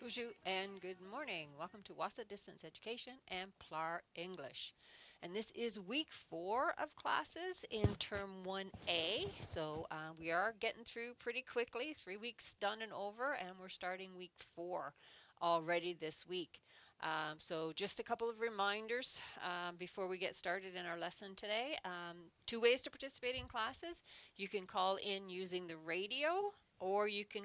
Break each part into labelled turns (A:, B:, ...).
A: Bonjour and good morning. Welcome to WASA Distance Education and PLAR English. And this is week 4 of classes in term 1A. So we are getting through pretty quickly. 3 weeks done and over, and we're starting week 4 already this week. So just a couple of reminders before we get started in our lesson today. 2 ways to participate in classes. You can call in using the radio, or you can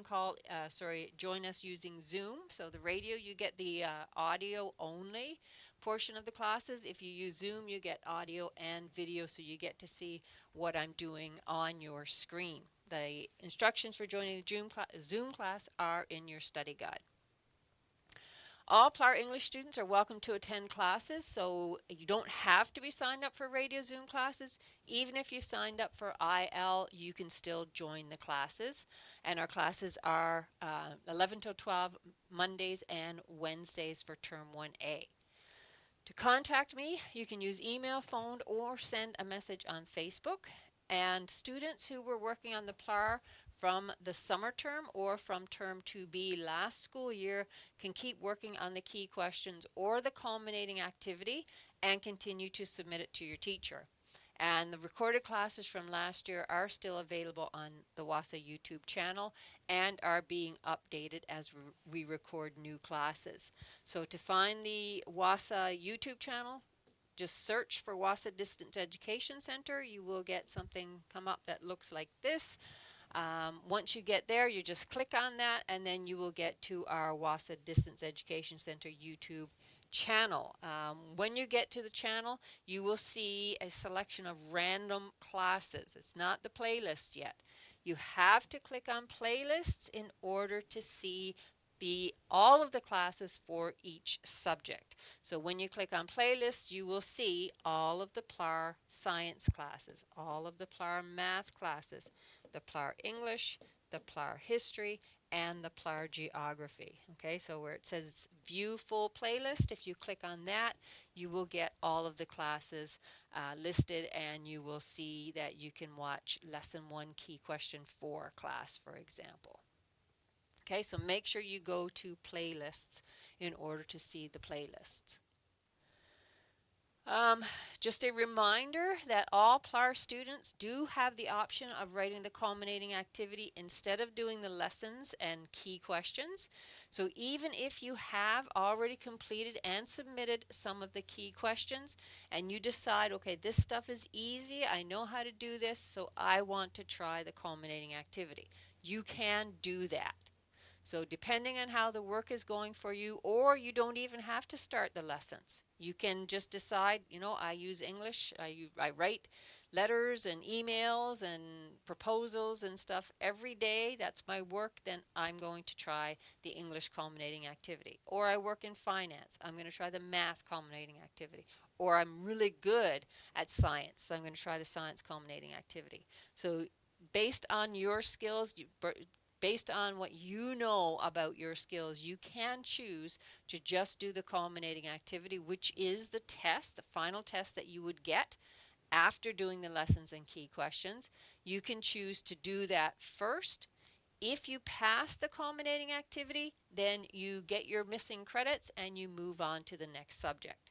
A: join us using Zoom. So the radio, you get the audio only portion of the classes. If you use Zoom, you get audio and video, so you get to see what I'm doing on your screen. The instructions for joining the Zoom class are in your study guide. All PLAR English students are welcome to attend classes, so you don't have to be signed up for radio Zoom classes. Even if you signed up for IL, you can still join the classes. And our classes are 11 till 12 Mondays and Wednesdays for Term 1A. To contact me, you can use email, phone, or send a message on Facebook. And students who were working on the PLAR from the summer term or from term 2B last school year can keep working on the key questions or the culminating activity and continue to submit it to your teacher. And the recorded classes from last year are still available on the WASA YouTube channel and are being updated as we record new classes. So to find the WASA YouTube channel, just search for WASA Distance Education Center. You will get something come up that looks like this. Once you get there, you just click on that, and then you will get to our WASA Distance Education Center YouTube channel. When you get to the channel, you will see a selection of random classes. It's not the playlist yet. You have to click on playlists in order to see all of the classes for each subject. So when you click on playlists, you will see all of the PLAR science classes, all of the PLAR math classes, the PLAR English, the PLAR history, and the PLAR geography. Okay, so where it says view full playlist, if you click on that, you will get all of the classes listed, and you will see that you can watch lesson 1 key question 4 class, for example. Okay, so make sure you go to playlists in order to see the playlists. Just a reminder that all PLAR students do have the option of writing the culminating activity instead of doing the lessons and key questions. So even if you have already completed and submitted some of the key questions and you decide, okay, this stuff is easy, I know how to do this, so I want to try the culminating activity, you can do that. So depending on how the work is going for you, or you don't even have to start the lessons. You can just decide, I use English, I write letters and emails and proposals and stuff every day. That's my work. Then I'm going to try the English culminating activity. Or I work in finance. I'm going to try the math culminating activity. Or I'm really good at science, so I'm going to try the science culminating activity. So based on your skills, based on what you know about your skills, you can choose to just do the culminating activity, which is the test, the final test that you would get after doing the lessons and key questions. You can choose to do that first. If you pass the culminating activity, then you get your missing credits and you move on to the next subject.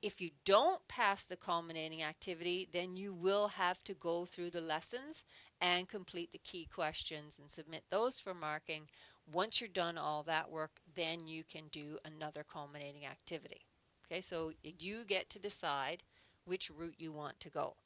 A: If you don't pass the culminating activity, then you will have to go through the lessons and complete the key questions and submit those for marking. Once you're done all that work, then you can do another culminating activity. Okay, so you get to decide which route you want to go.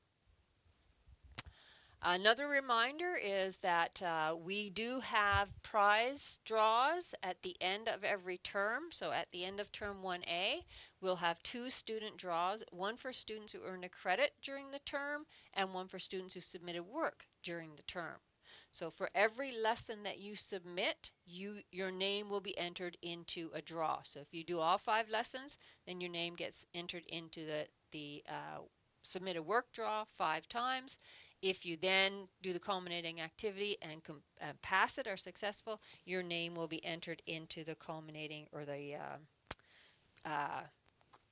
A: Another reminder is that we do have prize draws at the end of every term. So at the end of term 1A, we'll have 2 student draws, one for students who earned a credit during the term and one for students who submitted work during the term. So for every lesson that you submit, your name will be entered into a draw. So if you do all 5 lessons, then your name gets entered into the submitted work draw 5 times. If you then do the culminating activity and pass it or successful, your name will be entered into the culminating or the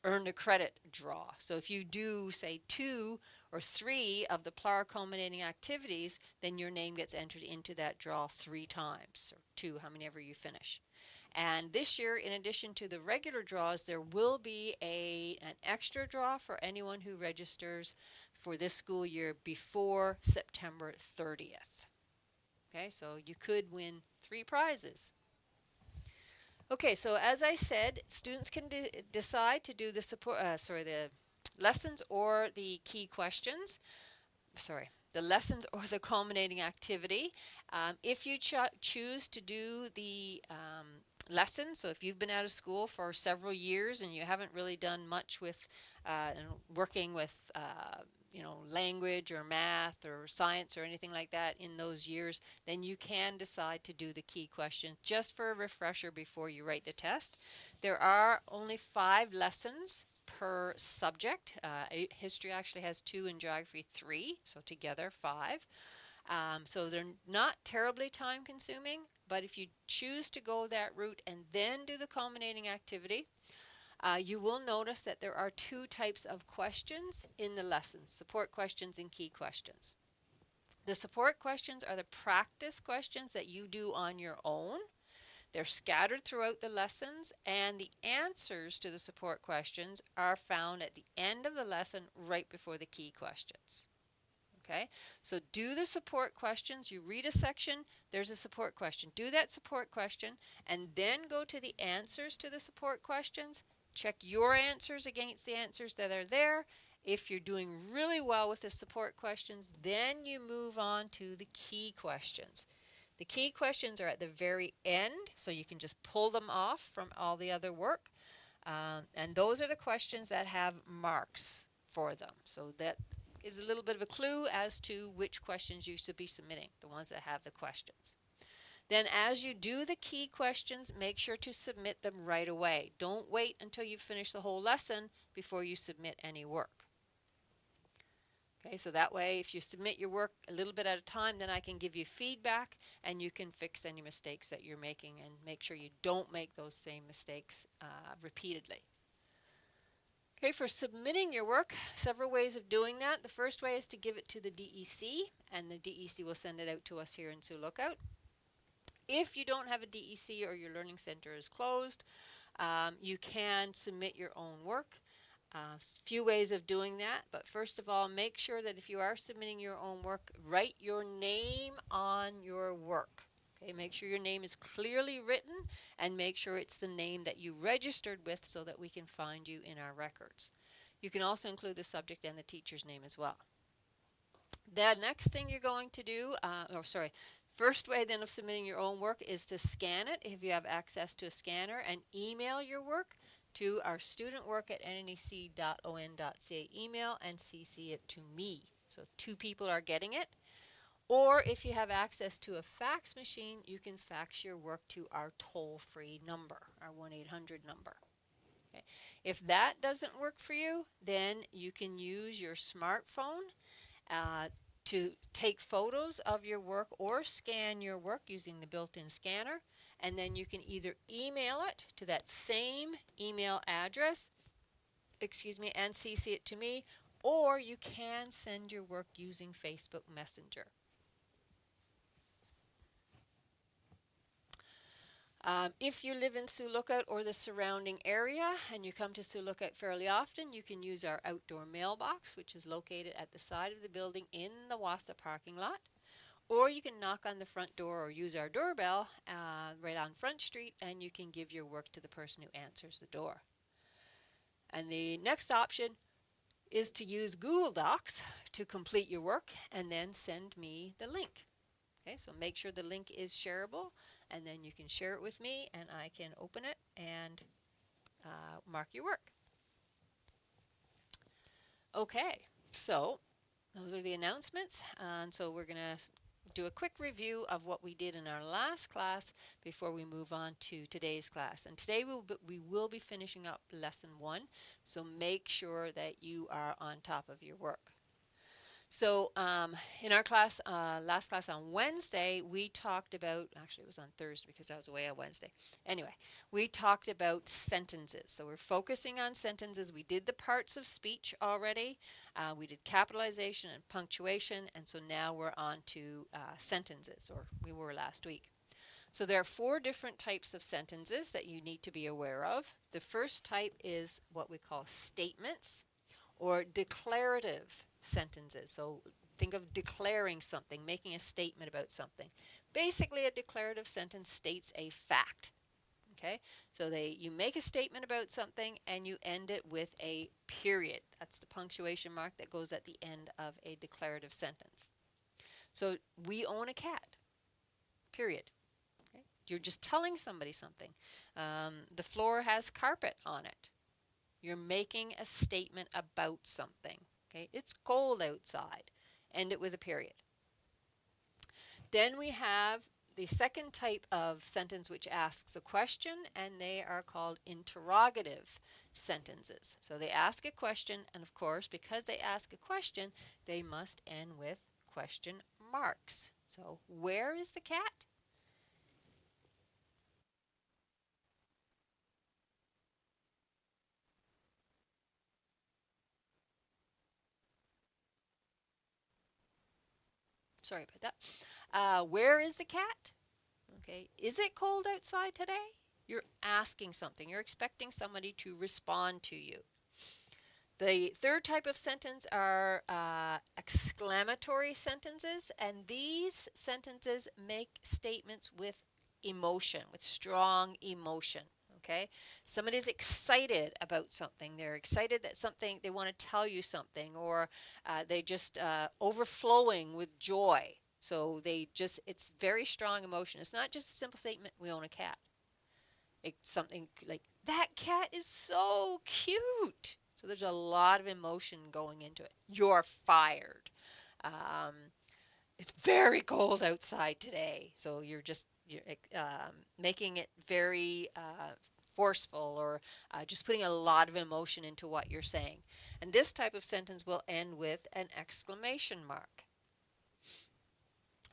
A: earn a credit draw. So if you do, say, 2 or 3 of the PLAR culminating activities, then your name gets entered into that draw 3 times, or 2, how many ever you finish. And this year, in addition to the regular draws, there will be an extra draw for anyone who registers for this school year before September 30th. Okay, so you could win 3 prizes. Okay, so as I said, students can decide to do the lessons or the key questions. The lessons or the culminating activity. If you choose to do the lesson, so if you've been out of school for several years and you haven't really done much with working with language or math or science or anything like that in those years, then you can decide to do the key questions just for a refresher before you write the test. There are only 5 lessons per subject. History actually has 2 and geography 3, so together 5. So they're not terribly time consuming, but if you choose to go that route and then do the culminating activity, you will notice that there are 2 types of questions in the lessons: support questions and key questions. The support questions are the practice questions that you do on your own. They're scattered throughout the lessons, and the answers to the support questions are found at the end of the lesson right before the key questions. Okay, so do the support questions. You read a section, there's a support question. Do that support question and then go to the answers to the support questions. Check your answers against the answers that are there. If you're doing really well with the support questions, then you move on to the key questions. The key questions are at the very end, so you can just pull them off from all the other work. And those are the questions that have marks for them. So that is a little bit of a clue as to which questions you should be submitting, the ones that have the questions. Then as you do the key questions, make sure to submit them right away. Don't wait until you finish the whole lesson before you submit any work. Okay, so that way if you submit your work a little bit at a time, then I can give you feedback and you can fix any mistakes that you're making and make sure you don't make those same mistakes repeatedly. Okay, for submitting your work, several ways of doing that. The first way is to give it to the DEC, and the DEC will send it out to us here in Sioux Lookout. If you don't have a DEC or your learning center is closed, you can submit your own work. Few ways of doing that, but first of all, make sure that if you are submitting your own work, write your name on your work. Okay, make sure your name is clearly written and make sure it's the name that you registered with so that we can find you in our records. You can also include the subject and the teacher's name as well. The next thing you're going to do, first way then of submitting your own work is to scan it if you have access to a scanner and email your work to our studentwork@nnec.on.ca email and CC it to me. So 2 people are getting it. Or if you have access to a fax machine, you can fax your work to our toll-free number, our 1-800 number. Okay. If that doesn't work for you, then you can use your smartphone to take photos of your work or scan your work using the built-in scanner, and then you can either email it to that same email address, and CC it to me, or you can send your work using Facebook Messenger. If you live in Sioux Lookout or the surrounding area and you come to Sioux Lookout fairly often, you can use our outdoor mailbox, which is located at the side of the building in the WASA parking lot. Or you can knock on the front door or use our doorbell right on Front Street, and you can give your work to the person who answers the door. And the next option is to use Google Docs to complete your work and then send me the link. Okay, so make sure the link is shareable, and then you can share it with me and I can open it and mark your work. Okay, so those are the announcements, and so we're going to do a quick review of what we did in our last class before we move on to today's class. And today we will be finishing up lesson 1, so make sure that you are on top of your work. So in our class, last class on Wednesday, we talked about, actually it was on Thursday because I was away on Wednesday. Anyway, we talked about sentences. So we're focusing on sentences. We did the parts of speech already. We did capitalization and punctuation, and so now we're on to sentences, or we were last week. So there are four different types of sentences that you need to be aware of. The first type is what we call statements or declarative sentences. So think of declaring something, making a statement about something. Basically, a declarative sentence states a fact. Okay, so you make a statement about something and you end it with a period. That's the punctuation mark that goes at the end of a declarative sentence. So we own a cat, period. Okay? You're just telling somebody something. The floor has carpet on it. You're making a statement about something. Okay, it's cold outside. End it with a period. Then we have the second type of sentence which asks a question, and they are called interrogative sentences. So they ask a question, and of course, because they ask a question, they must end with question marks. So, where is the cat? Sorry about that. Where is the cat? Okay, is it cold outside today? You're asking something. You're expecting somebody to respond to you. The third type of sentence are exclamatory sentences, and these sentences make statements with emotion, with strong emotion. Okay, somebody's excited about something. They're excited that something they want to tell you something, or they just overflowing with joy. So it's very strong emotion. It's not just a simple statement, we own a cat. It's something like, that cat is so cute. So there's a lot of emotion going into it. You're fired. Um, it's very cold outside today. So you're making it very forceful, or just putting a lot of emotion into what you're saying. And this type of sentence will end with an exclamation mark.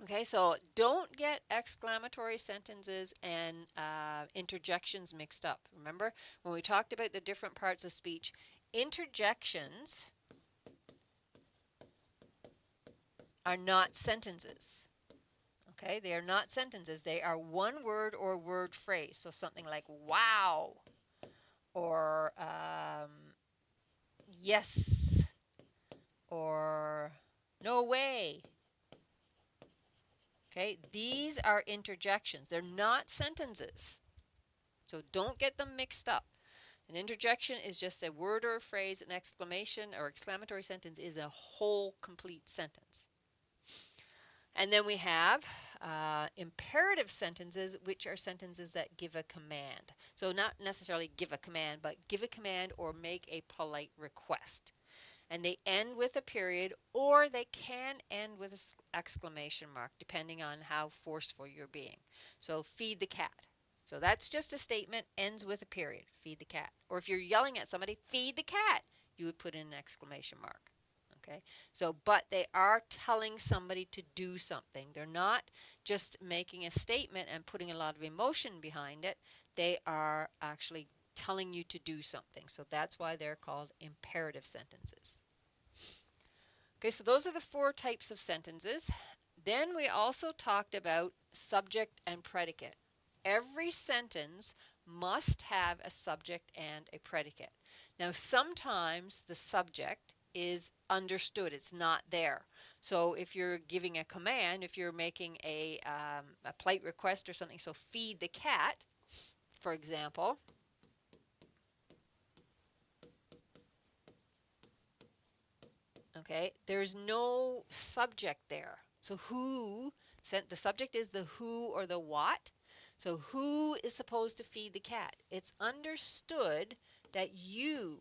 A: Okay, so don't get exclamatory sentences and interjections mixed up. Remember, when we talked about the different parts of speech, interjections are not sentences. Okay, they are not sentences. They are one word or word phrase. So something like wow, or yes, or no way. Okay, these are interjections. They're not sentences. So don't get them mixed up. An interjection is just a word or a phrase. An exclamation or exclamatory sentence is a whole complete sentence. And then we have imperative sentences, which are sentences that give a command. So not necessarily give a command, but give a command or make a polite request. And they end with a period, or they can end with an exclamation mark, depending on how forceful you're being. So feed the cat. So that's just a statement, ends with a period, feed the cat. Or if you're yelling at somebody, feed the cat, you would put in an exclamation mark. Okay, so but they are telling somebody to do something. They're not just making a statement and putting a lot of emotion behind it. They are actually telling you to do something. So that's why they're called imperative sentences. Okay, so those are the four types of sentences. Then we also talked about subject and predicate. Every sentence must have a subject and a predicate. Now, sometimes the subject is understood. It's not there. So if you're giving a command, if you're making a polite request or something, so feed the cat, for example, okay, there's no subject there. So the subject is the who or the what. So who is supposed to feed the cat? It's understood that you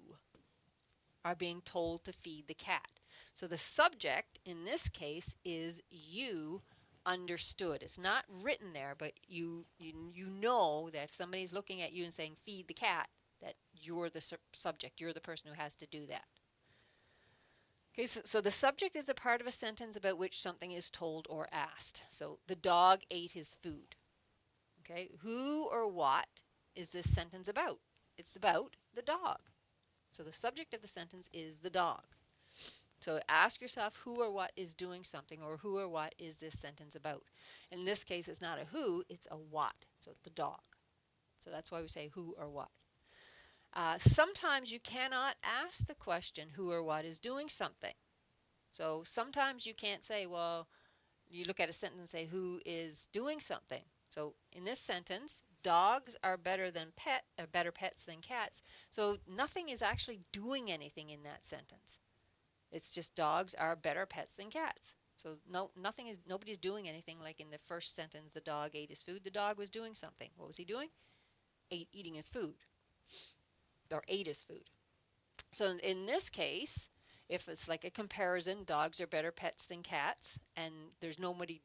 A: are being told to feed the cat. So the subject in this case is you understood. It's not written there, but you know that if somebody's looking at you and saying feed the cat, that you're the subject. You're the person who has to do that. Okay, so the subject is a part of a sentence about which something is told or asked. So the dog ate his food. Okay, who or what is this sentence about? It's about the dog. So the subject of the sentence is the dog. So ask yourself who or what is doing something, or who or what is this sentence about. In this case, it's not a who, it's a what. So the dog. So that's why we say who or what. Sometimes you cannot ask the question who or what is doing something. So sometimes you can't say, well, you look at a sentence and say who is doing something. So in this sentence, dogs are better pets than cats. So nothing is actually doing anything in that sentence. It's just dogs are better pets than cats. So nobody's doing anything. Like in the first sentence, the dog ate his food. The dog was doing something. What was he doing? Eating his food, or ate his food. So in this case, if it's like a comparison, dogs are better pets than cats, and there's nobody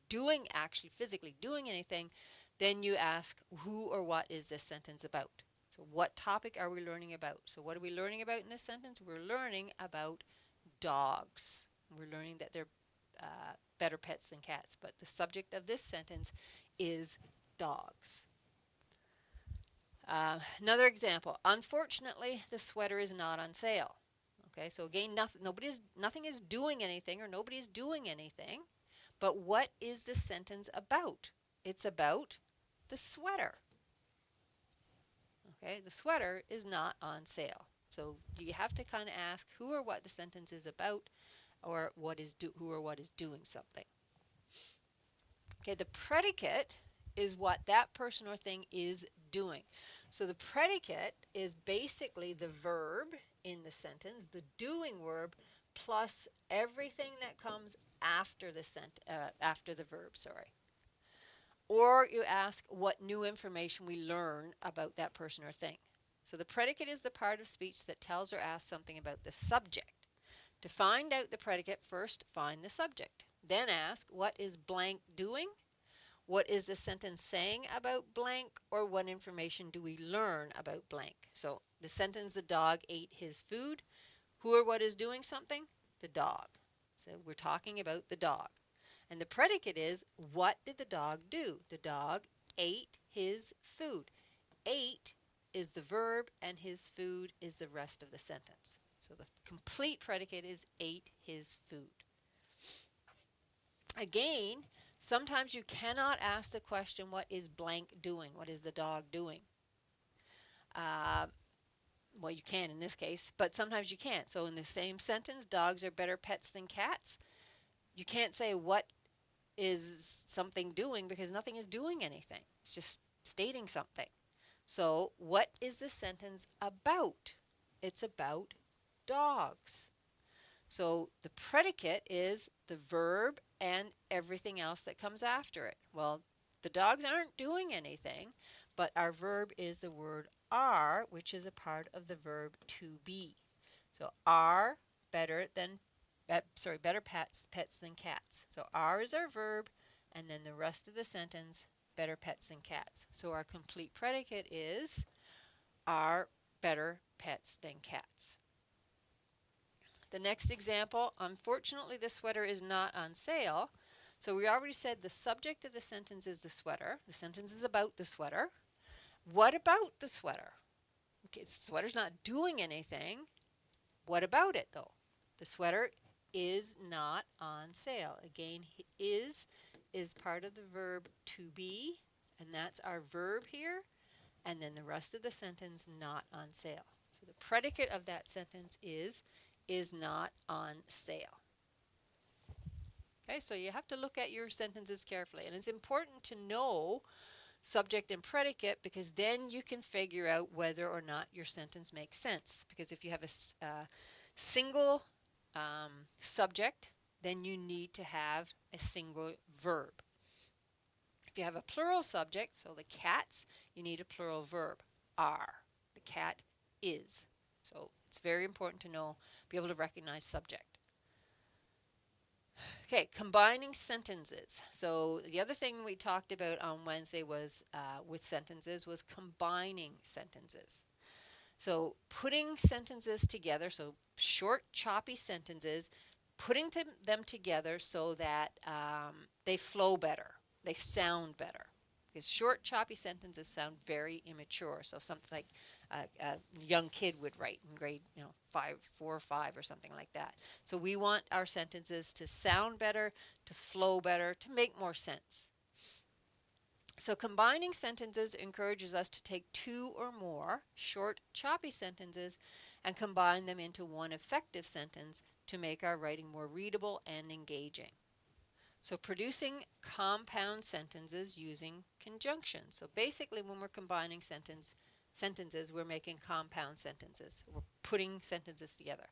A: actually physically doing anything, then you ask who or what is this sentence about? So what topic are we learning about? So what are we learning about in this sentence? We're learning about dogs. We're learning that they're better pets than cats, but the subject of this sentence is dogs. Another example. Unfortunately, the sweater is not on sale. Okay, so again, nothing is doing anything, or nobody is doing anything. But what is the sentence about? It's about the sweater. Okay, the sweater is not on sale. So you have to kind of ask who or what the sentence is about, or who or what is doing something. Okay, the predicate is what that person or thing is doing. So the predicate is basically the verb in the sentence, the doing verb, plus everything that comes after the verb, sorry. Or you ask what new information we learn about that person or thing. So the predicate is the part of speech that tells or asks something about the subject. To find out the predicate, first find the subject. Then ask, what is blank doing? What is the sentence saying about blank, or what information do we learn about blank? So the sentence, the dog ate his food. Who or what is doing something? The dog. So we're talking about the dog. And the predicate is, what did the dog do? The dog ate his food. Ate is the verb, and his food is the rest of the sentence. So the complete predicate is ate his food. Again, sometimes you cannot ask the question, what is blank doing? What is the dog doing? Well, you can in this case, but sometimes you can't. So in the same sentence, dogs are better pets than cats. You can't say what is something doing, because nothing is doing anything. It's just stating something. So what is the sentence about? It's about dogs. So the predicate is the verb and everything else that comes after it. Well, the dogs aren't doing anything, but our verb is the word are, which is a part of the verb to be. So are better pets than cats. So are is our verb, and then the rest of the sentence, better pets than cats. So our complete predicate is are better pets than cats. The next example, unfortunately the sweater is not on sale. So we already said the subject of the sentence is the sweater. The sentence is about the sweater. What about the sweater? Okay, the sweater's not doing anything. What about it though? The sweater is not on sale. Again, is part of the verb to be, and that's our verb here. And then the rest of the sentence, not on sale. So the predicate of that sentence is not on sale. Okay, so you have to look at your sentences carefully. And it's important to know subject and predicate, because then you can figure out whether or not your sentence makes sense. Because if you have a single subject, then you need to have a single verb. If you have a plural subject, so the cats, you need a plural verb, are. The cat is. So it's very important to know, be able to recognize subject. Okay, combining sentences. So the other thing we talked about on Wednesday was with sentences was combining sentences. So putting sentences together, so short, choppy sentences, putting them together so that they flow better, they sound better. because short, choppy sentences sound very immature. So something like a young kid would write in grade, 4 or 5 or something like that. So we want our sentences to sound better, to flow better, to make more sense. So combining sentences encourages us to take 2 or more short, choppy sentences and combine them into one effective sentence to make our writing more readable and engaging. So producing compound sentences using conjunctions. So basically when we're combining sentences, we're making compound sentences. We're putting sentences together.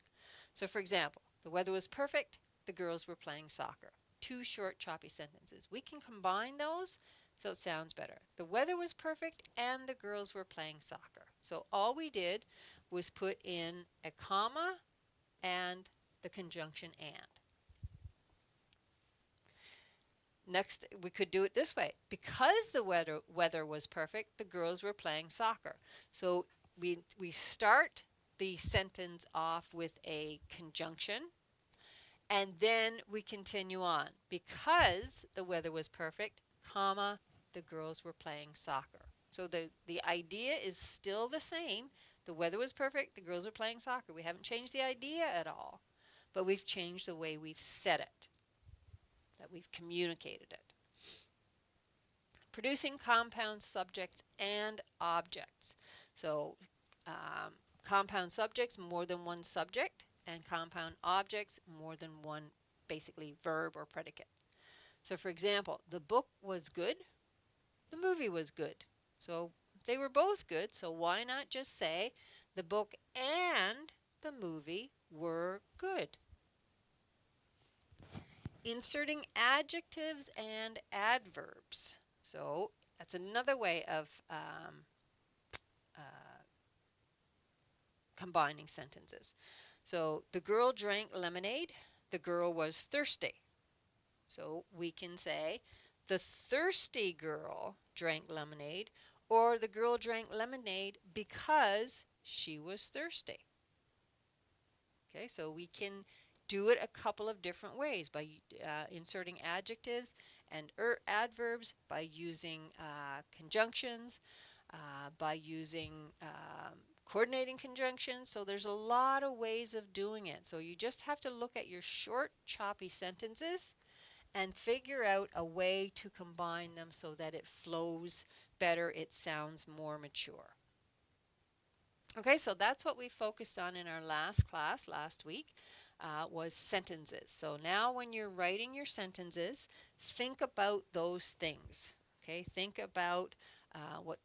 A: So for example, the weather was perfect, the girls were playing soccer. 2 short, choppy sentences. We can combine those so it sounds better. The weather was perfect and the girls were playing soccer. So all we did was put in a comma and the conjunction and. Next, we could do it this way. Because the weather was perfect, the girls were playing soccer. So we start the sentence off with a conjunction, and then we continue on. Because the weather was perfect, comma, the girls were playing soccer. So the idea is still the same. The weather was perfect, the girls were playing soccer. We haven't changed the idea at all, but we've changed the way we've said it, that we've communicated it. Producing compound subjects and objects. So compound subjects, more than one subject, and compound objects, more than one basically verb or predicate. So for example, the book was good, the movie was good. So they were both good, so why not just say the book and the movie were good? Inserting adjectives and adverbs. So that's another way of combining sentences. So the girl drank lemonade, the girl was thirsty. So we can say the thirsty girl drank lemonade, or the girl drank lemonade because she was thirsty. Okay, so we can do it a couple of different ways by inserting adjectives and adverbs, by using conjunctions, by using coordinating conjunctions. So there's a lot of ways of doing it. So you just have to look at your short, choppy sentences and figure out a way to combine them so that it flows better, it sounds more mature. Okay, so that's what we focused on in our last class last week, was sentences. So now when you're writing your sentences, think about those things. Okay, think about what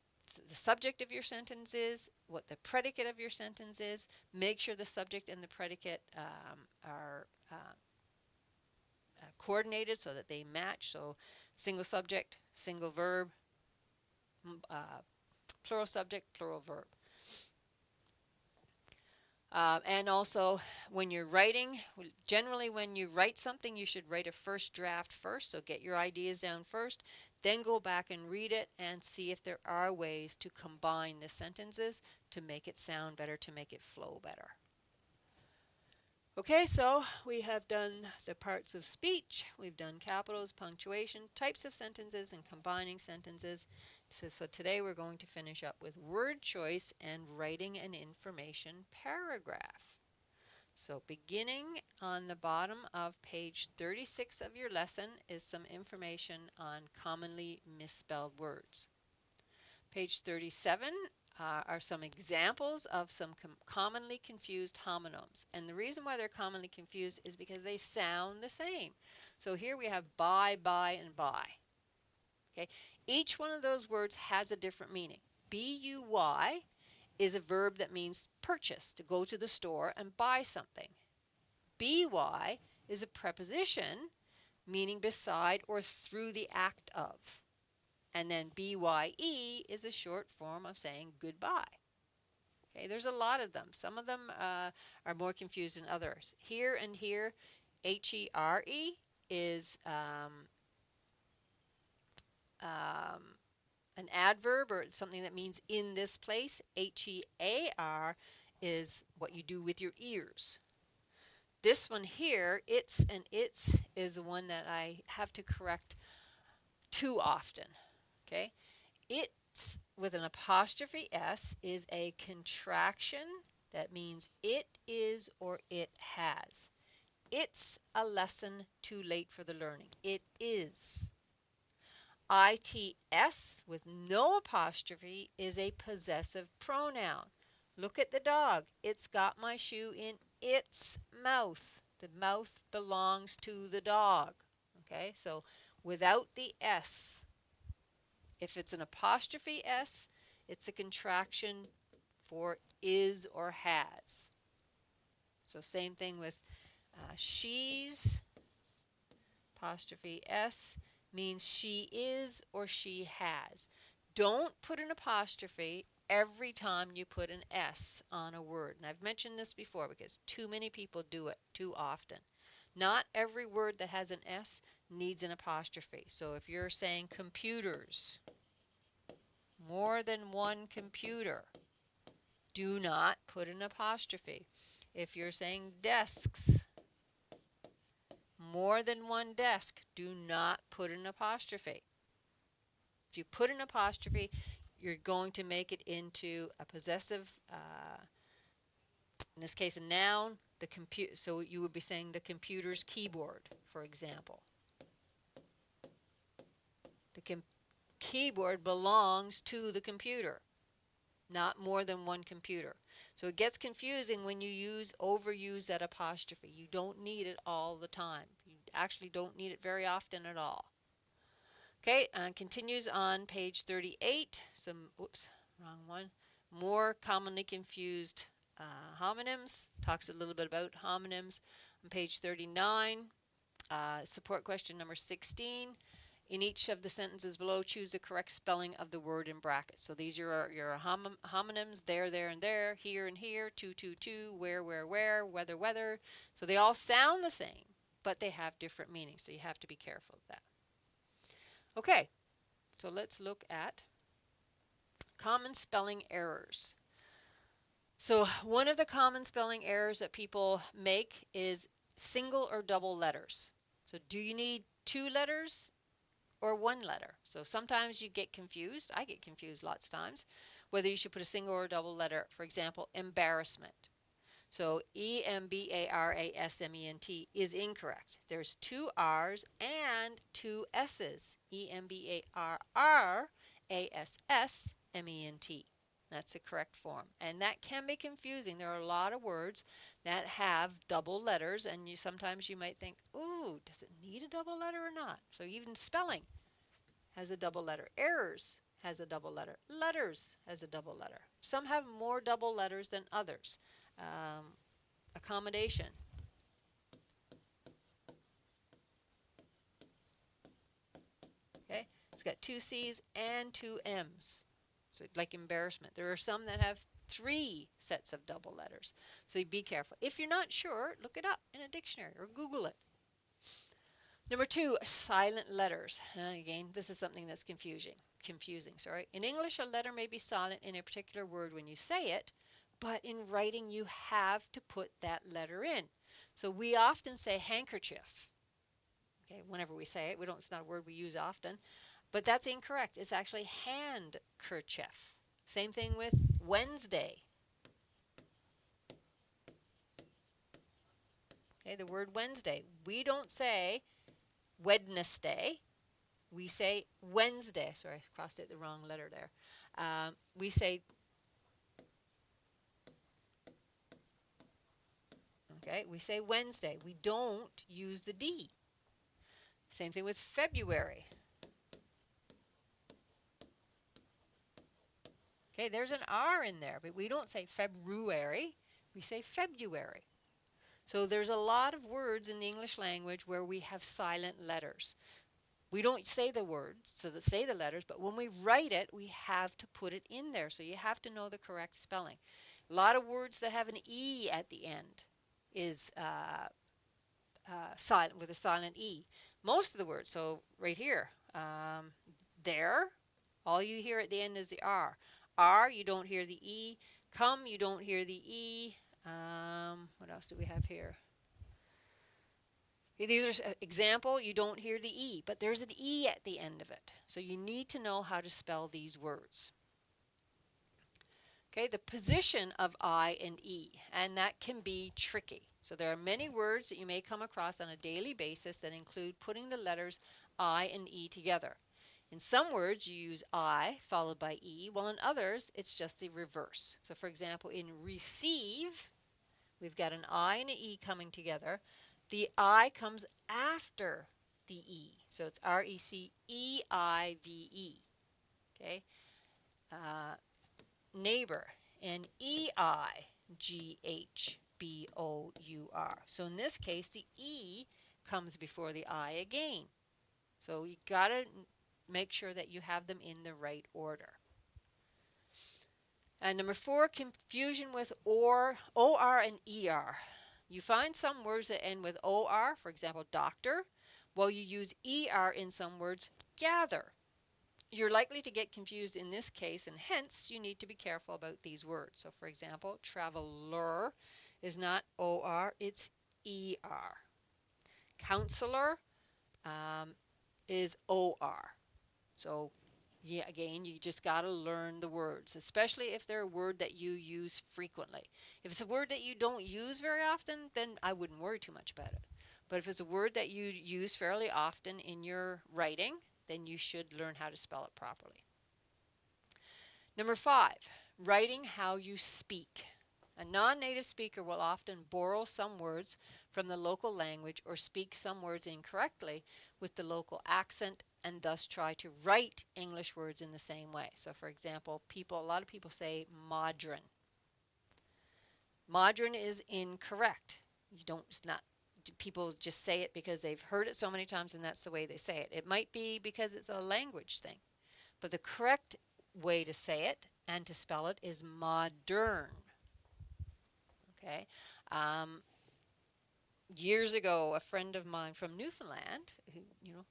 A: the subject of your sentence is, what the predicate of your sentence is. Make sure the subject and the predicate are coordinated so that they match. So single subject, single verb, plural subject, plural verb. And also, when you're writing, generally when you write something, you should write a first draft first. So get your ideas down first, then go back and read it and see if there are ways to combine the sentences to make it sound better, to make it flow better. Okay, so we have done the parts of speech, we've done capitals, punctuation, types of sentences, and combining sentences. So today we're going to finish up with word choice and writing an information paragraph. So beginning on the bottom of page 36 of your lesson is some information on commonly misspelled words. Page 37 are some examples of some commonly confused homonyms. And the reason why they're commonly confused is because they sound the same. So here we have buy, and buy. Okay? Each one of those words has a different meaning. B-U-Y is a verb that means purchase, to go to the store and buy something. B-Y is a preposition meaning beside or through the act of. And then B-Y-E is a short form of saying goodbye. Okay, there's a lot of them. Some of them are more confused than others. Here and here, H-E-R-E is an adverb or something that means in this place. H-E-A-R is what you do with your ears. This one here, its and its, is the one that I have to correct too often. Okay, It's with an apostrophe S is a contraction that means it is or it has. It's a lesson too late for the learning. It is. ITS with no apostrophe is a possessive pronoun. Look at the dog. It's got my shoe in its mouth. The mouth belongs to the dog. Okay, so without the S, if it's an apostrophe S, it's a contraction for is or has. So same thing with she's, apostrophe S means she is or she has. Don't put an apostrophe every time you put an S on a word. And I've mentioned this before because too many people do it too often. Not every word that has an S needs an apostrophe. So if you're saying computers, more than one computer, do not put an apostrophe. If you're saying desks, more than one desk, do not put an apostrophe. If you put an apostrophe, you're going to make it into a possessive, in this case a noun, so you would be saying the computer's keyboard, for example. The keyboard belongs to the computer, not more than one computer. So it gets confusing when you overuse that apostrophe. You don't need it all the time. You actually don't need it very often at all. Okay, and continues on page 38. Wrong one. More commonly confused homonyms. Talks a little bit about homonyms on page 39. Support question number 16. In each of the sentences below, choose the correct spelling of the word in brackets. So these are your homonyms, there, and there, here and here, to, where, whether, whether. So they all sound the same, but they have different meanings. So you have to be careful of that. Okay, so let's look at common spelling errors. So one of the common spelling errors that people make is single or double letters. So do you need 2 letters or 1 letter? So sometimes you get confused. I get confused lots of times whether you should put a single or a double letter. For example, embarrassment. So embarrassment is incorrect. There's 2 R's and 2 S's. embarrassment. That's the correct form. And that can be confusing. There are a lot of words that have double letters, and sometimes you might think, ooh, does it need a double letter or not? So even spelling has a double letter. Errors has a double letter. Letters has a double letter. Some have more double letters than others. Accommodation. Okay, it's got 2 C's and 2 M's. So like embarrassment. There are some that have 3 sets of double letters. So be careful. If you're not sure, look it up in a dictionary or Google it. Number 2, silent letters. Again, this is something that's confusing. In English, a letter may be silent in a particular word when you say it, but in writing you have to put that letter in. So we often say handkerchief. Okay, whenever we say it, it's not a word we use often, but that's incorrect. It's actually handkerchief. Same thing with Wednesday. Okay, the word Wednesday. We don't say Wednesday. We say Wednesday. Sorry, I crossed it the wrong letter there. We say, we say Wednesday. We don't use the D. Same thing with February. Okay, there's an R in there, but we don't say February. We say February. So there's a lot of words in the English language where we have silent letters. We don't say the words, so say the letters, but when we write it, we have to put it in there. So you have to know the correct spelling. A lot of words that have an E at the end is silent, with a silent E. Most of the words, so right here, there, all you hear at the end is the R. R, you don't hear the E. Come, you don't hear the E. What else do we have here? These are example, you don't hear the E, but there's an E at the end of it. So you need to know how to spell these words. Okay, the position of I and E, and that can be tricky. So there are many words that you may come across on a daily basis that include putting the letters I and E together. In some words, you use I followed by E, while in others, it's just the reverse. So for example, in receive, we've got an I and an E coming together. The I comes after the E. So it's R-E-C-E-I-V-E. Okay? Neighbor, N-E-I-G-H-B-O-U-R. So in this case, the E comes before the I again. So you got to make sure that you have them in the right order. And number 4, confusion with OR and ER. You find some words that end with OR, for example, doctor, while you use ER in some words, gather. You're likely to get confused in this case, and hence you need to be careful about these words. So for example, traveler is not OR, it's ER. Counselor is OR. So yeah, again, you just got to learn the words, especially if they're a word that you use frequently. If it's a word that you don't use very often, then I wouldn't worry too much about it. But if it's a word that you use fairly often in your writing, then you should learn how to spell it properly. Number 5, writing how you speak. A non-native speaker will often borrow some words from the local language or speak some words incorrectly with the local accent and thus try to write English words in the same way. So for example, a lot of people say modern. Modern is incorrect. People just say it because they've heard it so many times and that's the way they say it. It might be because it's a language thing, but the correct way to say it and to spell it is modern. Okay. Years ago, a friend of mine from Newfoundland,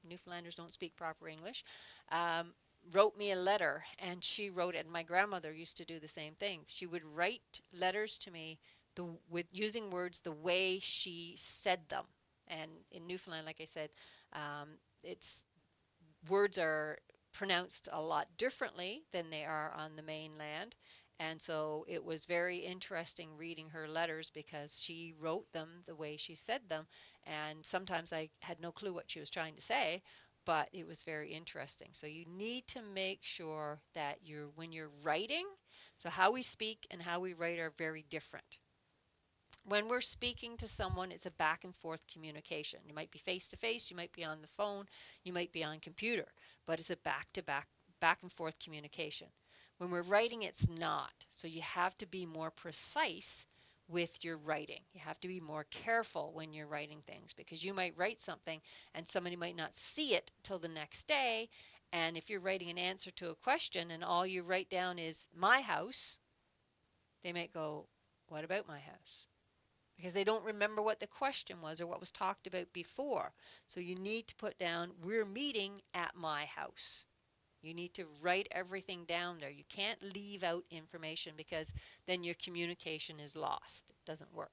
A: Newfoundlanders don't speak proper English, wrote me a letter, and she wrote it, and my grandmother used to do the same thing. She would write letters to me with using words the way she said them. And in Newfoundland, like I said, words are pronounced a lot differently than they are on the mainland. And so it was very interesting reading her letters because she wrote them the way she said them. And sometimes I had no clue what she was trying to say, but it was very interesting. So you need to make sure that when you're writing, so how we speak and how we write are very different. When we're speaking to someone, it's a back and forth communication. You might be face to face, you might be on the phone, you might be on computer, but it's a back and forth communication. When we're writing, it's not. So you have to be more precise with your writing. You have to be more careful when you're writing things because you might write something and somebody might not see it till the next day. And if you're writing an answer to a question and all you write down is my house, they might go, what about my house? Because they don't remember what the question was or what was talked about before. So you need to put down, we're meeting at my house. You need to write everything down there. You can't leave out information because then your communication is lost. It doesn't work.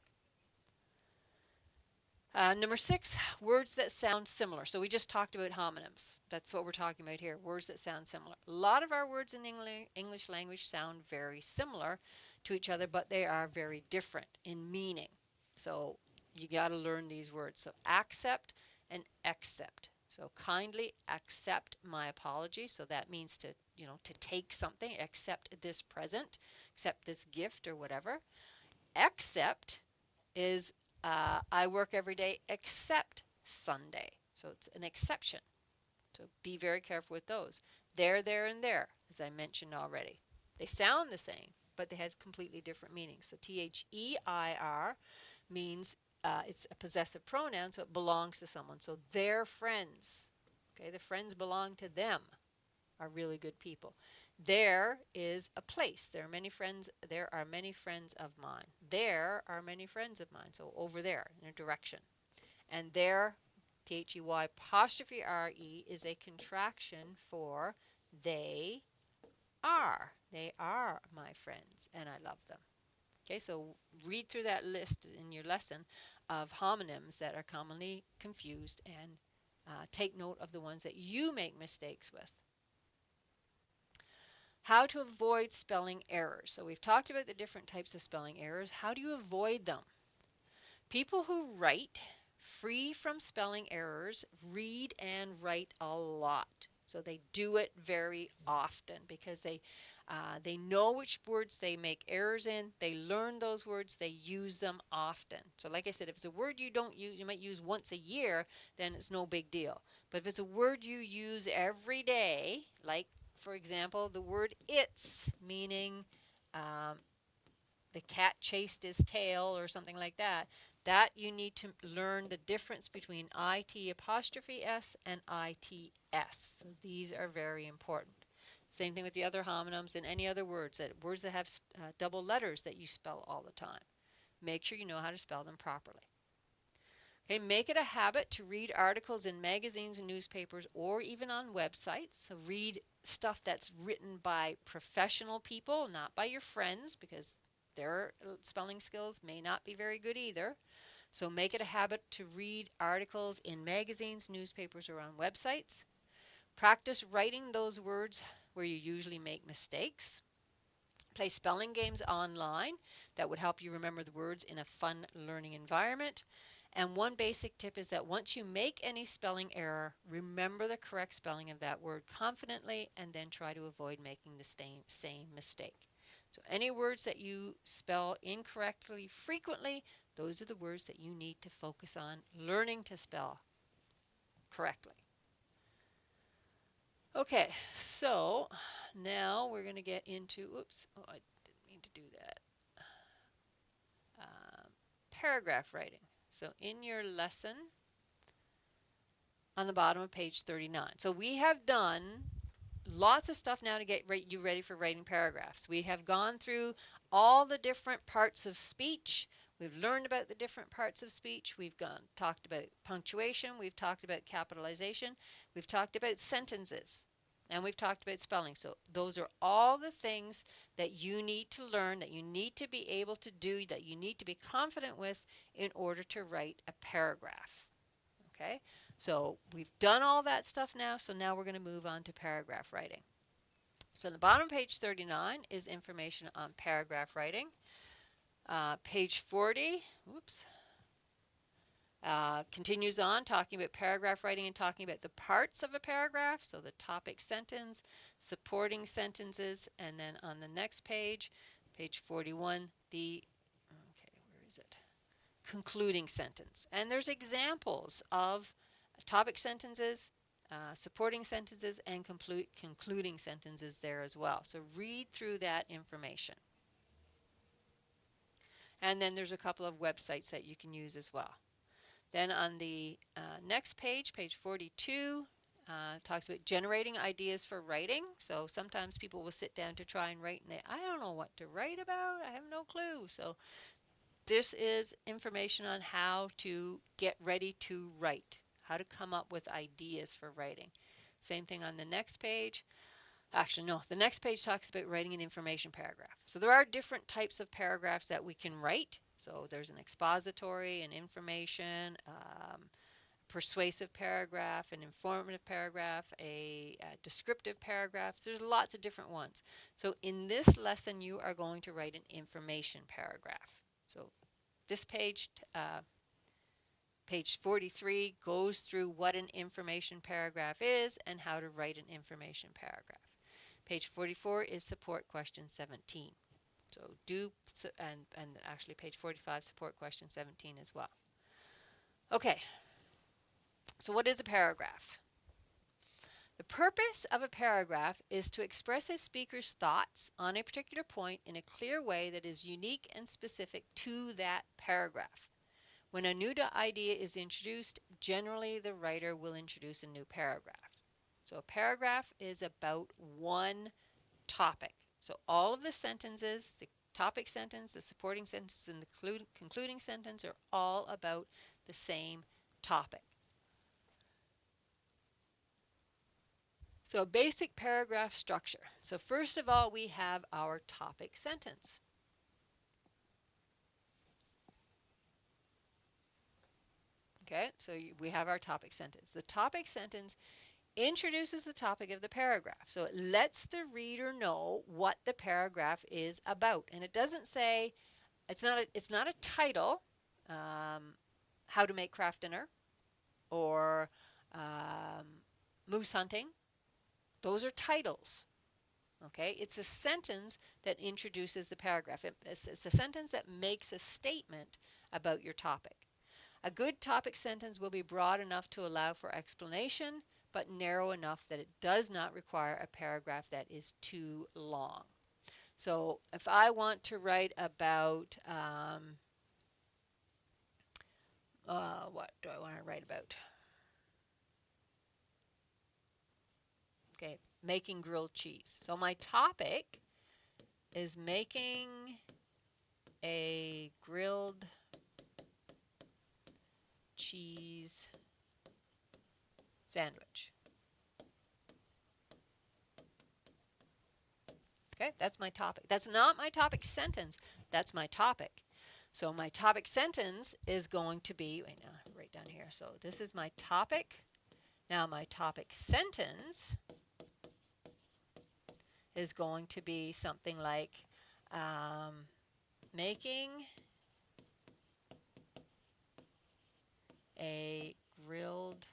A: Number 6, words that sound similar. So we just talked about homonyms. That's what we're talking about here, words that sound similar. A lot of our words in the English language sound very similar to each other, but they are very different in meaning. So you got to learn these words. So accept and accept. So kindly accept my apology. So that means to take something, accept this present, accept this gift or whatever. Accept is I work every day except Sunday. So it's an exception. So be very careful with those. There, and there, as I mentioned already. They sound the same, but they have completely different meanings. So THEIR means it's a possessive pronoun, so it belongs to someone. So their friends, okay, the friends belong to them, are really good people. There is a place. There are many friends of mine. There are many friends of mine. So over there, in a direction. And there, THEY apostrophe RE is a contraction for they are. They are my friends, and I love them. Okay, so read through that list in your lesson of homonyms that are commonly confused and take note of the ones that you make mistakes with. How to avoid spelling errors. So we've talked about the different types of spelling errors. How do you avoid them? People who write free from spelling errors read and write a lot. So they do it very often because they know which words they make errors in. They learn those words. They use them often. So like I said, if it's a word you don't use, you might use once a year, then it's no big deal. But if it's a word you use every day, like for example, the word it's, meaning the cat chased his tail or something like that, that you need to learn the difference between IT apostrophe S and ITS. So these are very important. Same thing with the other homonyms and any other words that have double letters that you spell all the time. Make sure you know how to spell them properly. Okay, make it a habit to read articles in magazines and newspapers or even on websites. So read stuff that's written by professional people, not by your friends, because their spelling skills may not be very good either. So make it a habit to read articles in magazines, newspapers, or on websites. Practice writing those words where you usually make mistakes. Play spelling games online that would help you remember the words in a fun learning environment. And one basic tip is that once you make any spelling error, remember the correct spelling of that word confidently and then try to avoid making the same mistake. So any words that you spell incorrectly frequently, those are the words that you need to focus on learning to spell correctly. Okay, so now we're going to get into, oops, oh, I didn't mean to do that. Paragraph writing. So in your lesson on the bottom of page 39. So we have done lots of stuff now to get you ready for writing paragraphs. We have gone through all the different parts of speech. We've learned about the different parts of speech. We've talked about punctuation. We've talked about capitalization. We've talked about sentences. And we've talked about spelling. So those are all the things that you need to learn, that you need to be able to do, that you need to be confident with in order to write a paragraph. Okay? So we've done all that stuff now, so now we're going to move on to paragraph writing. So the bottom of page 39 is information on paragraph writing. Page 40, whoops, continues on talking about paragraph writing and talking about the parts of a paragraph, so the topic sentence, supporting sentences, and then on the next page, page 41, where is it? Concluding sentence. And there's examples of topic sentences, supporting sentences, and concluding sentences there as well. So read through that information. And then there's a couple of websites that you can use as well. Then on the next page, page 42, talks about generating ideas for writing. So sometimes people will sit down to try and write and I don't know what to write about. I have no clue. So this is information on how to get ready to write, how to come up with ideas for writing. Same thing on the next page. Actually, no, the next page talks about writing an information paragraph. So there are different types of paragraphs that we can write. So there's an expository, an information, persuasive paragraph, an informative paragraph, a descriptive paragraph. There's lots of different ones. So in this lesson, you are going to write an information paragraph. So this page, page 43, goes through what an information paragraph is and how to write an information paragraph. Page 44 is support question 17. So and actually page 45, support question 17 as well. Okay, so what is a paragraph? The purpose of a paragraph is to express a speaker's thoughts on a particular point in a clear way that is unique and specific to that paragraph. When a new idea is introduced, generally the writer will introduce a new paragraph. So a paragraph is about one topic. So all of the sentences, the topic sentence, the supporting sentence, and the concluding sentence are all about the same topic. So a basic paragraph structure. So first of all, we have our topic sentence. Okay, so we have our topic sentence. The topic sentence introduces the topic of the paragraph. So it lets the reader know what the paragraph is about. And it doesn't say, it's not a title, how to make craft dinner, or moose hunting. Those are titles. Okay, it's a sentence that introduces the paragraph. It's a sentence that makes a statement about your topic. A good topic sentence will be broad enough to allow for explanation, but narrow enough that it does not require a paragraph that is too long. So if I want to write about, what do I want to write about? Okay, making grilled cheese. So my topic is making a grilled cheese sandwich. Okay, that's my topic. That's not my topic sentence. That's my topic. So my topic sentence is going to be, wait now, right down here. So this is my topic. Now my topic sentence is going to be something like making a grilled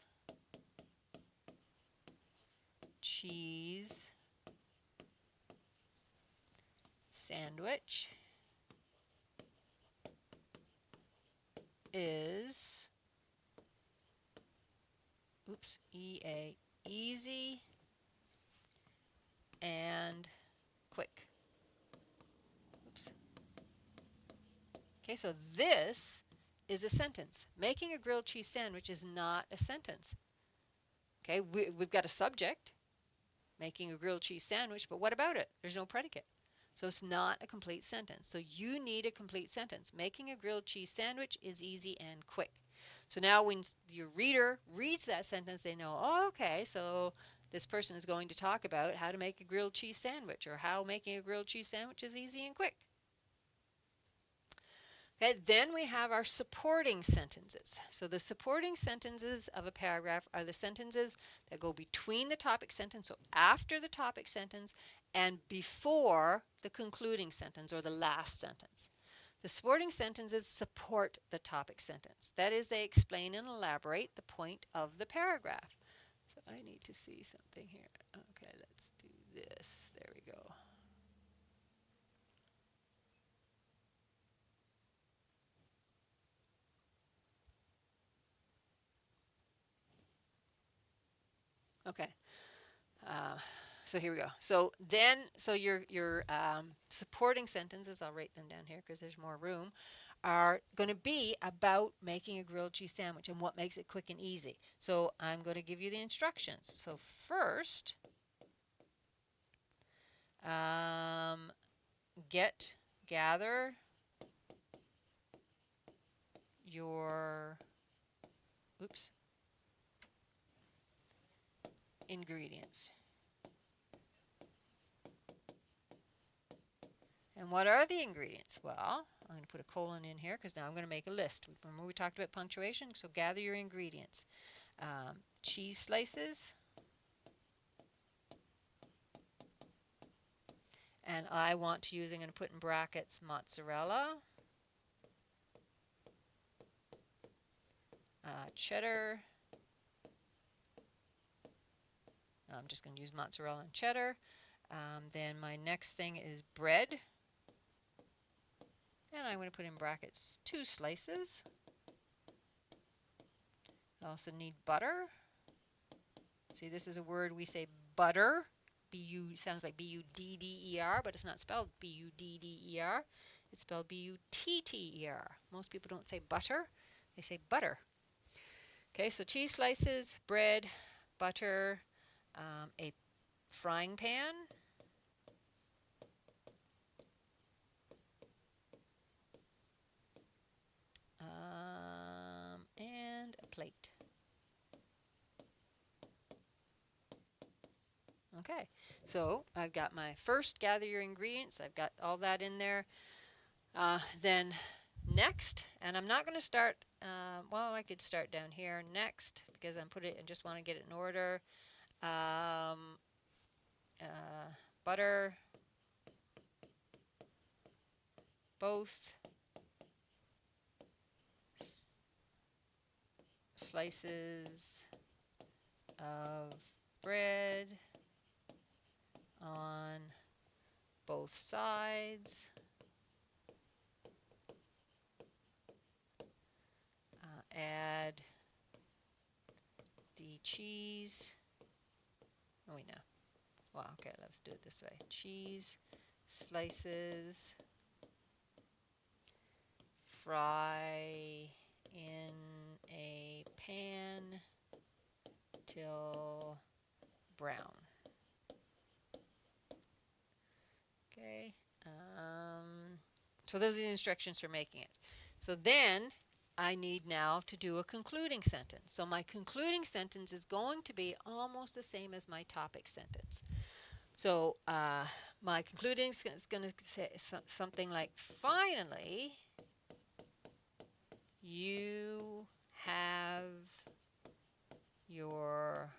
A: cheese sandwich is, easy and quick. Okay, so this is a sentence. Making a grilled cheese sandwich is not a sentence. Okay, we've got a subject, making a grilled cheese sandwich, but what about it? There's no predicate. So it's not a complete sentence. So you need a complete sentence. Making a grilled cheese sandwich is easy and quick. So now when your reader reads that sentence, they know, oh, okay, so this person is going to talk about how to make a grilled cheese sandwich, or how making a grilled cheese sandwich is easy and quick. Okay, then we have our supporting sentences. So the supporting sentences of a paragraph are the sentences that go between the topic sentence, so after the topic sentence, and before the concluding sentence or the last sentence. The supporting sentences support the topic sentence. That is, they explain and elaborate the point of the paragraph. So I need to see something here. Okay, let's do this. There we go. Okay. So here we go. So then, your supporting sentences, I'll write them down here because there's more room, are going to be about making a grilled cheese sandwich and what makes it quick and easy. So I'm going to give you the instructions. So first, gather your, ingredients. And what are the ingredients? Well, I'm going to put a colon in here because now I'm going to make a list. Remember we talked about punctuation? So gather your ingredients. Cheese slices. And I want to use, I'm going to put in brackets, mozzarella, cheddar. I'm just going to use mozzarella and cheddar. Then my next thing is bread. And I'm going to put in brackets 2 slices. I also need butter. See, this is a word we say butter. B-U sounds like B-U-D-D-E-R, but it's not spelled B-U-D-D-E-R. It's spelled B-U-T-T-E-R. Most people don't say butter, they say butter. Okay, so cheese slices, bread, butter, a frying pan, and a plate. Okay, so I've got my first gather your ingredients. I've got all that in there. Then next, and I'm not going to start well, I could start down here next because I just want to get it in order. Um, Butter both slices of bread on both sides. Add the cheese. Oh, wait, no. Well, okay, let's do it this way. Cheese slices, fry in a pan till brown. Okay. So those are the instructions for making it. So then I need now to do a concluding sentence. So my concluding sentence is going to be almost the same as my topic sentence. So my concluding is going to say something like, finally, you have your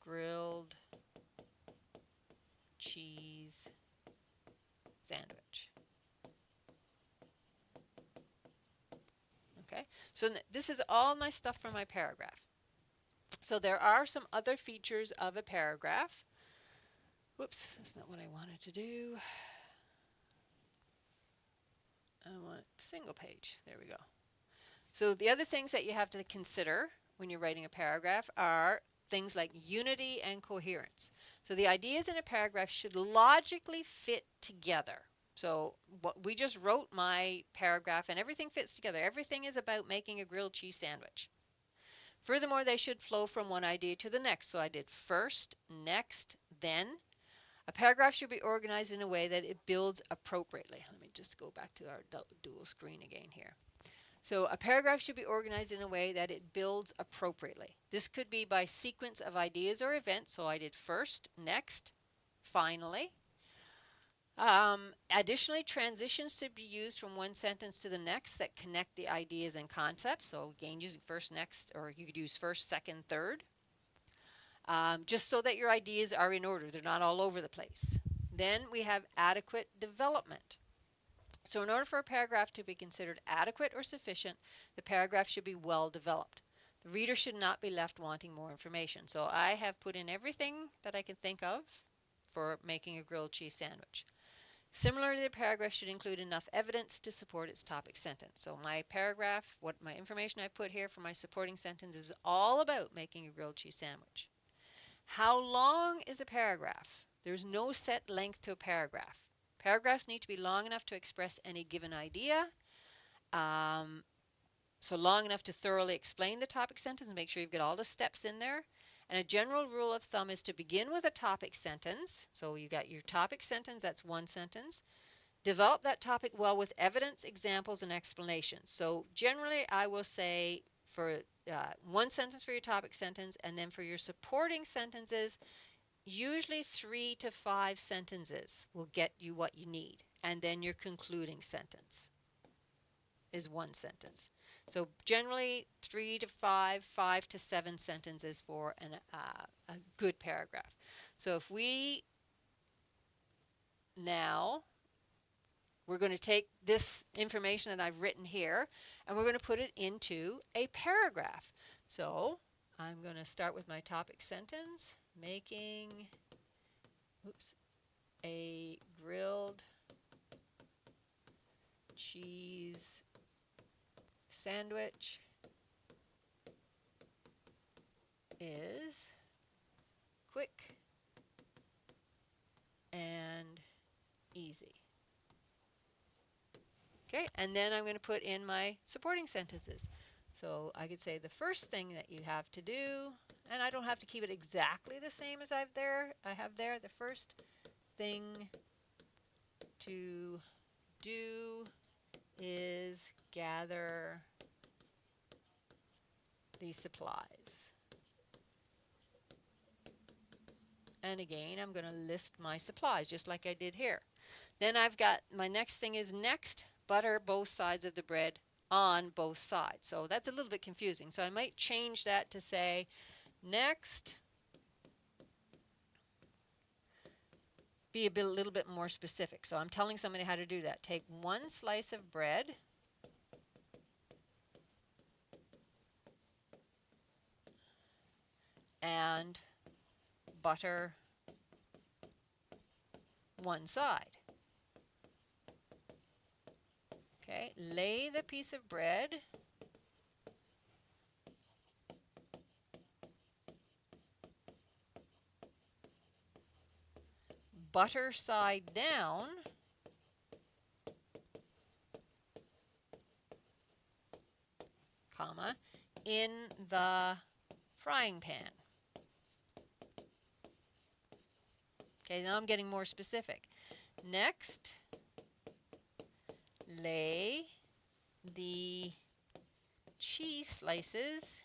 A: grilled cheese sandwich. Okay, so this is all my stuff for my paragraph. So there are some other features of a paragraph. Whoops, that's not what I wanted to do. I want single page. There we go. So the other things that you have to consider when you're writing a paragraph are things like unity and coherence. So the ideas in a paragraph should logically fit together. So what we just wrote my paragraph and everything fits together. Everything is about making a grilled cheese sandwich. Furthermore, they should flow from one idea to the next. So I did first, next, then. A paragraph should be organized in a way that it builds appropriately. Let me just go back to our dual screen again here. So a paragraph should be organized in a way that it builds appropriately. This could be by sequence of ideas or events. So I did first, next, finally. Additionally, transitions should be used from one sentence to the next that connect the ideas and concepts. So again, using first, next, or you could use first, second, third. Just so that your ideas are in order. They're not all over the place. Then we have adequate development. So in order for a paragraph to be considered adequate or sufficient, the paragraph should be well developed. The reader should not be left wanting more information. So I have put in everything that I can think of for making a grilled cheese sandwich. Similarly, the paragraph should include enough evidence to support its topic sentence. So my paragraph, what my information I put here for my supporting sentence is all about making a grilled cheese sandwich. How long is a paragraph? There's no set length to a paragraph. Paragraphs need to be long enough to express any given idea. So long enough to thoroughly explain the topic sentence and make sure you've got all the steps in there. And a general rule of thumb is to begin with a topic sentence. So you got your topic sentence, that's one sentence. Develop that topic well with evidence, examples, and explanations. So generally I will say for one sentence for your topic sentence, and then for your supporting sentences, usually 3 to 5 sentences will get you what you need. And then your concluding sentence is one sentence. So generally 3 to 5, 5 to 7 sentences for a good paragraph. So if we now, we're going to take this information that I've written here and we're going to put it into a paragraph. So I'm going to start with my topic sentence, making a grilled cheese sandwich is quick and easy. Okay, and then I'm going to put in my supporting sentences. So I could say the first thing that you have to do, and I don't have to keep it exactly the same as I have there. The first thing to do is gather the supplies. And again, I'm going to list my supplies just like I did here. Then I've got my next thing is next, butter both sides of the bread on both sides. So that's a little bit confusing. So I might change that to say, next, be a little bit more specific. So I'm telling somebody how to do that. Take one slice of bread and butter one side. Okay, lay the piece of bread butter side down comma, in the frying pan. Okay, now I'm getting more specific. Next, lay the cheese slices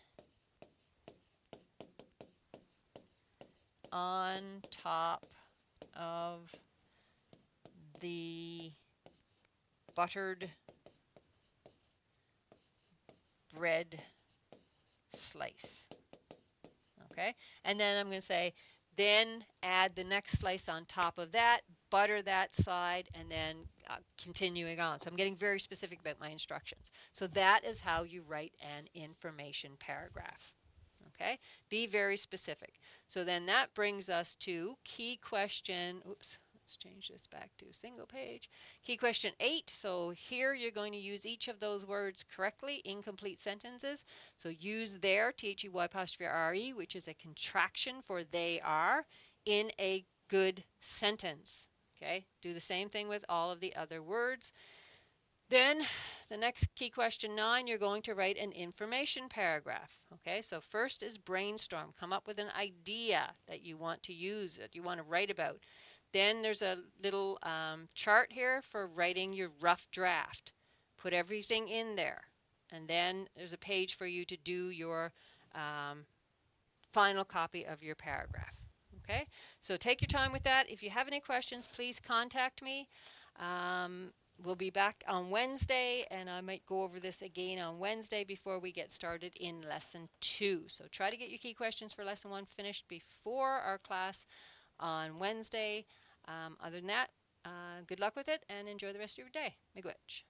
A: on top of the buttered bread slice. Okay, and then I'm going to say, then add the next slice on top of that, butter that side, and then continuing on. So I'm getting very specific about my instructions. So that is how you write an information paragraph. Okay, be very specific. So then that brings us to key question, oops, let's change this back to single page. Key question 8. So here you're going to use each of those words correctly, incomplete sentences. So use their, T-H-E-Y'-R-E, which is a contraction for they are, in a good sentence. Okay, do the same thing with all of the other words. Then the next key question 9, you're going to write an information paragraph. Okay, so first is brainstorm. Come up with an idea that you want to use, that you want to write about. Then there's a little chart here for writing your rough draft. Put everything in there. And then there's a page for you to do your final copy of your paragraph. Okay, so take your time with that. If you have any questions, please contact me. We'll be back on Wednesday, and I might go over this again on Wednesday before we get started in Lesson 2. So try to get your key questions for Lesson 1 finished before our class on Wednesday. Other than that, good luck with it and enjoy the rest of your day. Miigwech.